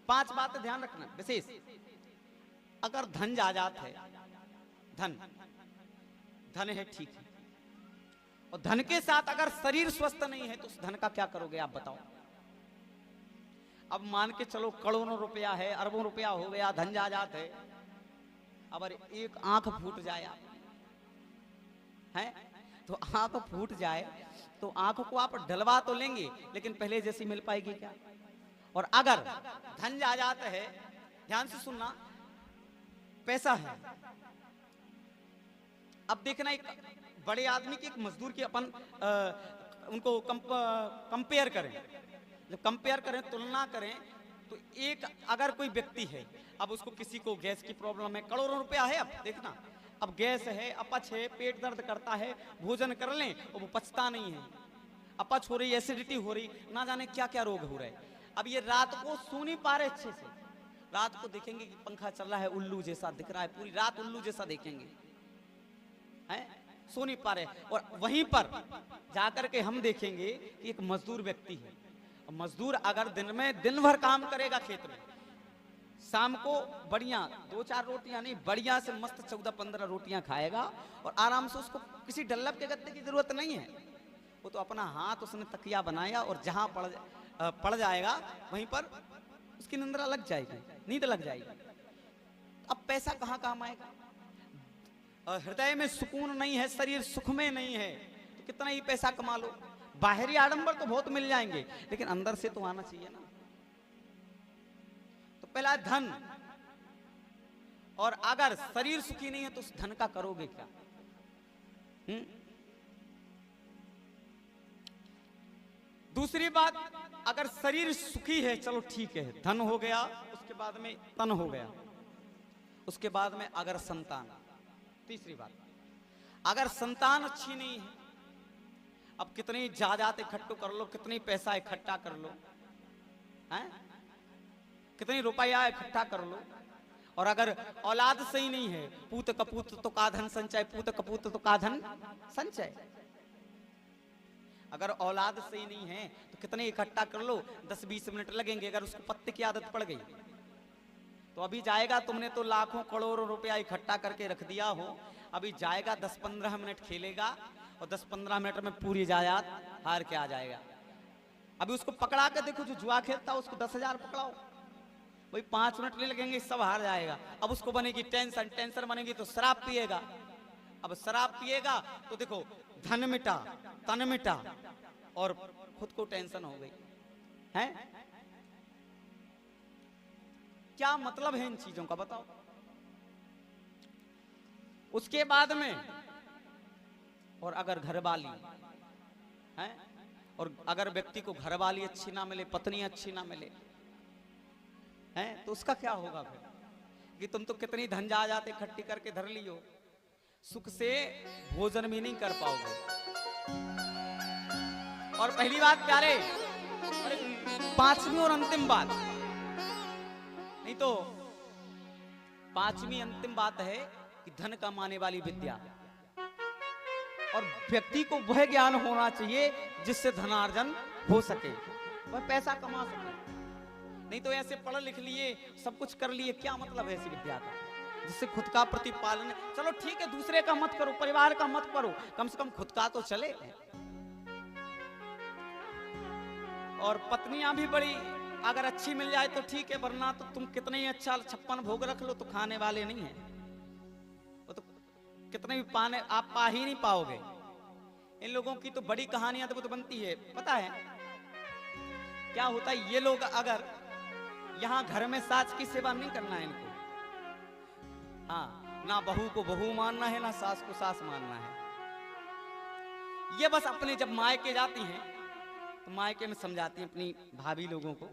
5 बातें ध्यान रखना विशेष। अगर धन जायदाद है, धन है ठीक है, और धन के साथ अगर शरीर स्वस्थ नहीं है तो उस धन का क्या करोगे आप बताओ। अब मान के चलो करोड़ों रुपया है, अरबों रुपया हो गया, धन जायदाद है, अब एक आंख फूट जाए आप हैं, तो आंख फूट जाए तो आंख को आप डलवा तो लेंगे, लेकिन पहले जैसी मिल पाएगी क्या। और अगर धन जायदाद है, ध्यान से सुनना, पैसा है, अब देखना एक बड़े आदमी की एक मजदूर की अपन उनको कंपेयर करें, जब कंपेयर करें, तुलना करें, तो एक अगर कोई व्यक्ति है, अब उसको किसी को गैस की प्रॉब्लम है, करोड़ों रुपया है, अब देखना, अब गैस है, अपच है, पेट दर्द करता है, भोजन कर लें और वो पचता नहीं है, अपच हो रही, एसिडिटी हो रही, ना जाने क्या क्या रोग हो रहे। अब ये रात को सो नहीं पा रहे अच्छे से, रात को देखेंगे कि पंखा चल रहा है, उल्लू जैसा दिख रहा है, पूरी रात उल्लू जैसा देखेंगे, हैं, सो नहीं पा रहे। और वहीं पर जाकर के हम देखेंगे कि एक मजदूर व्यक्ति है, मजदूर अगर दिन में दिन भर काम करेगा खेत में, शाम को बढ़िया 2-4 रोटियां नहीं, बढ़िया से मस्त 14-15 रोटियां खाएगा और आराम से, उसको किसी डल्लब के गद्दे की जरूरत नहीं है, वो तो अपना हाथ उसने तकिया बनाया और जहां पड़ जाएगा वहीं पर उसकी निंद्रा लग जाएगी, नींद लग जाएगी। अब पैसा कहां काम आएगा। हृदय में सुकून नहीं है, शरीर सुख में नहीं है, तो कितना ही पैसा कमा लो, बाहरी आडंबर तो बहुत मिल जाएंगे, लेकिन अंदर से तो आना चाहिए ना। तो पहला धन, और अगर शरीर सुखी नहीं है तो उस धन का करोगे क्या। दूसरी बात, अगर शरीर सुखी है चलो ठीक है, धन हो गया, उसके बाद में तन हो गया, उसके बाद में अगर संतान। तीसरी बात, अगर संतान अच्छी नहीं है, अब कितनी जायदाद इकट्ठा कर लो, कितनी पैसा इकट्ठा कर लो, हैं, कितनी रुपया इकट्ठा कर लो, और अगर औलाद सही नहीं है, पूत कपूत तो का धन संचय, पूत कपूत तो का धन संचय। अगर औलाद सही नहीं है तो कितने इकट्ठा कर लो, 10-20 मिनट लगेंगे। अगर उसको पत्ते की आदत पड़ गई तो अभी जाएगा, तुमने तो लाखों करोड़ों रुपया इकट्ठा करके रख दिया हो, अभी जाएगा 10-15 मिनट खेलेगा और 10-15 मिनट में पूरी जायदाद हार के आ जाएगा। अभी उसको पकड़ा के देखो, जो जुआ खेलता है उसको 10,000 पकड़ाओ, वही 5 मिनट नहीं लगेंगे, सब हार जाएगा। अब उसको बनेगी टेंशन बनेगी तो शराब पिएगा, अब शराब पिएगा तो देखो धन मिटा, तन मिटा और खुद को टेंशन हो गई है। क्या मतलब है इन चीजों का बताओ। उसके बाद में, और अगर घरवाली है, और अगर व्यक्ति को घरवाली अच्छी ना मिले, पत्नी अच्छी ना मिले है, तो उसका क्या होगा फिर, कि तुम तो कितनी धन जायदाद इकट्ठी करके धर लियो, सुख से भोजन भी नहीं कर पाओगे। और पहली बात प्यारे, पांचवी और अंतिम बात, नहीं तो पांचवी अंतिम बात है कि धन कमाने वाली विद्या, और व्यक्ति को वह ज्ञान होना चाहिए जिससे धनार्जन हो सके, वह पैसा कमा सके। नहीं तो ऐसे पढ़ लिख लिए, सब कुछ कर लिए, क्या मतलब है ऐसी विद्या का जिससे खुद का प्रतिपालन। चलो ठीक है, दूसरे का मत करो, परिवार का मत करो, कम से कम खुद का तो चले। और पत्नियां भी बड़ी अगर अच्छी मिल जाए तो ठीक है, वरना तो तुम कितने ही अच्छा 56 भोग रख लो तो खाने वाले नहीं है, वो तो कितने भी पाने आप पा ही नहीं पाओगे। इन लोगों की तो बड़ी कहानियां तो बनती है, पता है क्या होता है। ये लोग अगर यहां घर में सास की सेवा नहीं करना है इनको, हाँ, ना बहू को बहू मानना है, ना सास को सास मानना है। ये बस अपने जब मायके जाती हैं तो मायके में समझाती हैं अपनी भाभी लोगों को